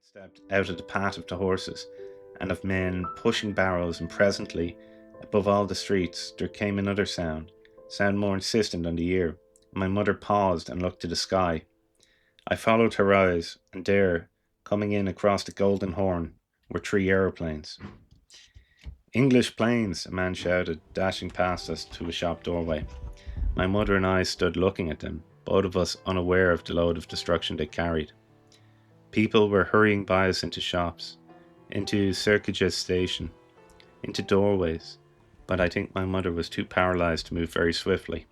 stepped out of the path of the horses and of men pushing barrows, and presently, above all the streets, there came another sound more insistent on the ear. My mother paused and looked to the sky. I followed her eyes, and there, coming in across the Golden Horn, were three aeroplanes. English planes, a man shouted, dashing past us to a shop doorway. My mother and I stood looking at them, both of us unaware of the load of destruction they carried. People were hurrying by us into shops, into Circujes station, into doorways, but I think my mother was too paralyzed to move very swiftly.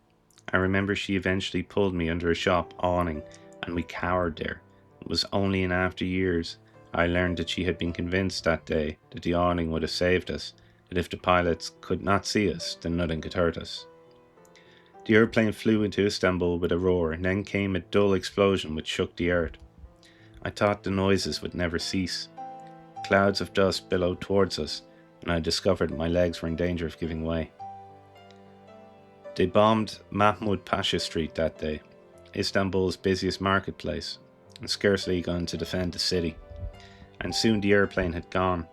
I remember she eventually pulled me under a shop awning, and we cowered there. It was only in after years I learned that she had been convinced that day that the awning would have saved us, that if the pilots could not see us, then nothing could hurt us. The airplane flew into Istanbul with a roar, and then came a dull explosion which shook the earth. I thought the noises would never cease. Clouds of dust billowed towards us, and I discovered my legs were in danger of giving way. They bombed Mahmud Pasha Street that day, Istanbul's busiest marketplace, and scarcely gone to defend the city. And soon the airplane had gone,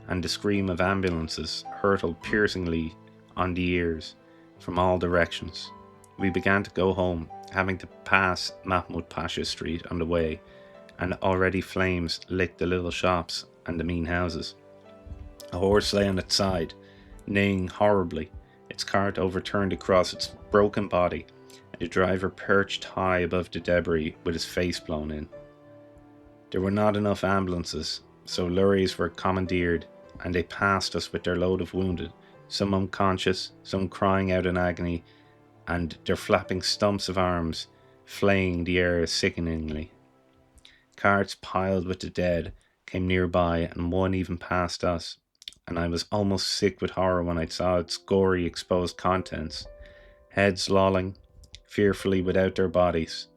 and the scream of ambulances hurtled piercingly on the ears from all directions. We began to go home, having to pass Mahmud Pasha Street on the way, and already flames licked the little shops and the mean houses. A horse lay on its side, neighing horribly, its cart overturned across its broken body, and the driver perched high above the debris with his face blown in. There were not enough ambulances, so lorries were commandeered, and they passed us with their load of wounded, some unconscious, some crying out in agony, and their flapping stumps of arms flaying the air sickeningly. Carts piled with the dead came nearby, and one even passed us, and I was almost sick with horror when I saw its gory exposed contents, heads lolling fearfully without their bodies,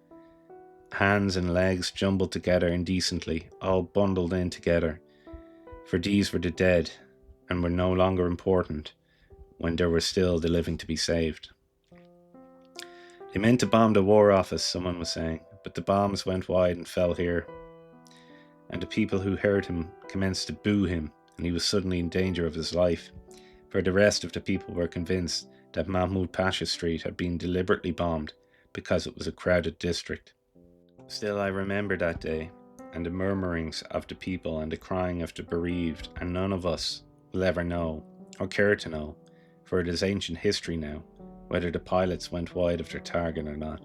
hands and legs jumbled together indecently, all bundled in together, for these were the dead, and were no longer important when there were still the living to be saved. They meant to bomb the War Office, someone was saying, but the bombs went wide and fell here. And the people who heard him commenced to boo him, and he was suddenly in danger of his life, for the rest of the people were convinced that Mahmud Pasha Street had been deliberately bombed because it was a crowded district. Still, I remember that day, and the murmurings of the people and the crying of the bereaved, and none of us will ever know, or care to know, for it is ancient history now, whether the pilots went wide of their target or not.